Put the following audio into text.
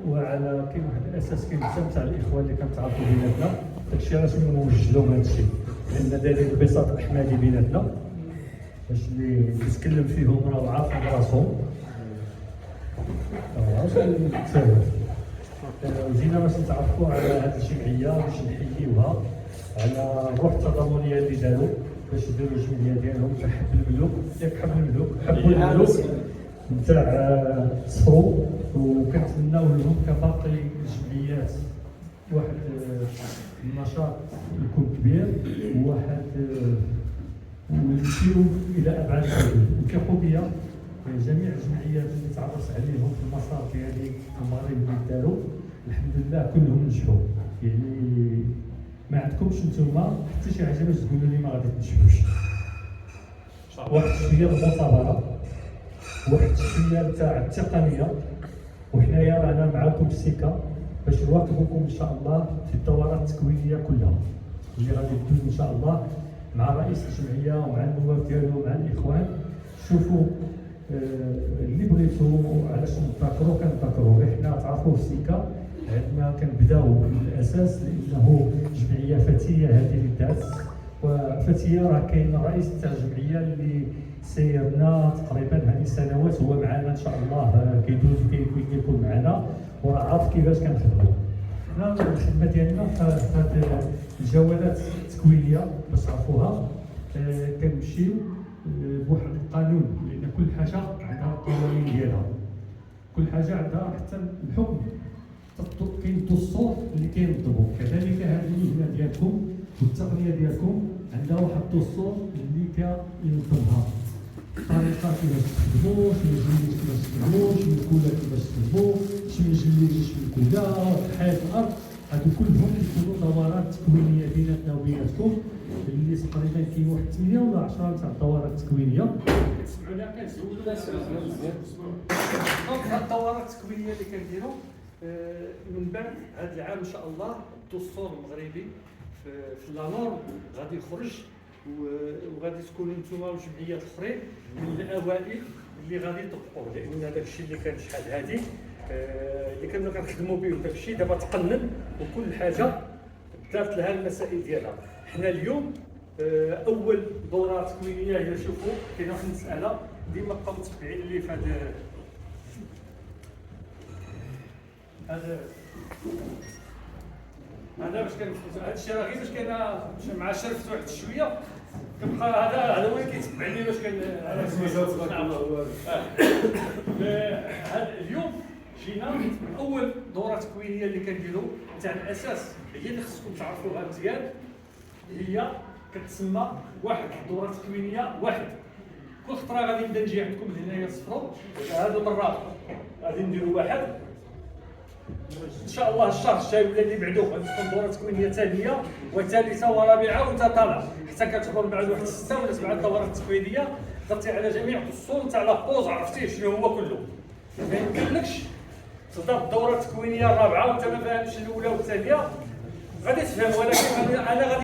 وعلى كاين واحد الاساس كاين بزاف تاع الاخوان اللي كنتعرفوا بيناتنا، داكشي علاش نوجه لهم هادشي، لان دايرين البساط الاحمدي بيناتنا باش اللي يتكلم فيهم راه عارف على راسهم. جينا باش نتعرفوا على هذه الجمعيه باش نحييوها على الروح التضامنيه اللي داروا باش يديروا الجمعيه ديالهم تاع حب الملوك. ياك حب الملوك حبوا الملوك نتاع صفرو، وكنتمناو لهم كباقي الجمعيات واحد النشاط يكون كبير وواحد ونمشيو الى ابعاد الحدود. وكيقوا بيا جميع الجمعيات اللي تعرفت عليهم في المسار ديالي في المغرب اللي داروا الحمد لله كلهم نجحوا. يعني ما عندكمش نتوما حتى شي حاجه باش تقولوا لي ما غادي تنجحوش. واحد شويه المثابره، واحد شويه تاع التقنيه، وحنايا رانا معاكم في السكه باش نواكبوكم ان شاء الله في الدورات التكوينيه كلها اللي غادي تدوز ان شاء الله مع رئيس الجمعيه ومع النواب ديالو ومع الاخوان. شوفوا اللي بغيتو علاش نذكروا كنذكروا غير حنا تعرفوا في السكه عندنا كنبداو من الاساس لانه جمعيه فتيه هذه اللي دات، وفتيه راه كاين الرئيس تاع الجمعيه اللي سيرنا تقريبا هذه السنوات هو معنا ان شاء الله كيدوز كيكون معنا وراه عارف كيفاش كنخدموا. حنا الخدمه ديالنا في هذه الجولات التكوينيه باش تعرفوها كنمشيو بواحد القانون، لان كل حاجه عندها القوانين ديالها، كل حاجه عندها حتى الحكم كاين الدستور اللي كينظمو. كذلك هذه المهنه ديالكم والتقنيه ديالكم عندها واحد الدستور اللي كينظمها، الطريقه كيفاش تخدموا، شنو يجلي كيفاش تخدموا، شنو الكولا كيفاش تخدموا، شنو يجلي شنو الكولا، حياه الارض. هادو كلهم كيكونوا دورات تكوينيه بيناتنا وبيناتكم اللي تقريبا كاين واحد 8 ولا 10 تاع الدورات التكوينيه. كتسمعونا كنزولوا دونك هاد الدورات التكوينيه اللي كنديروا من بعد هذا العام ان شاء الله الدستور المغربي في لا نورم غادي يخرج، وغادي تكونوا نتوما والجمعيات الاخرين من الاوائل اللي غادي يطبقوه، لان داك الشيء اللي كان شحال هذه اللي كنا كنخدموا به داك الشيء دابا تقنن وكل حاجه دارت لها المسائل ديالها. حنا اليوم اول دوره تكوينيه هي شوفوا كاينه واحد المساله ديما بقاو متبعين لي في هذا باش كنفوت هذا الشيء راه غير باش كاين مع شرفت واحد شويه كنبقى هذا هو اللي كيتبعني باش هذا اليوم جينا اول دوره تكوينيه اللي كنديروا تاع الاساس هي اللي خصكم تعرفوها مزيان، هي كتسمى واحد دوره تكوينيه واحد. كل خطره غادي نبدا نجي عندكم هنايا صفرو، هذا المره غادي نديروا واحد ان شاء الله. الشهر الجاي ولا اللي بعدو غادي تكون دوره تكوينيه ثانيه وثالثه ورابعه وانت طالع حتى كتكون بعد واحد 6 ولا 7 دورات تكوينيه درتي على جميع الصون تاع لابوز، عرفتي شنو هو كله. ما يمكنلكش تبدا الدوره التكوينيه الرابعه وانت ما فاهمش الاولى والثانيه، غادي تفهم. ولكن انا غادي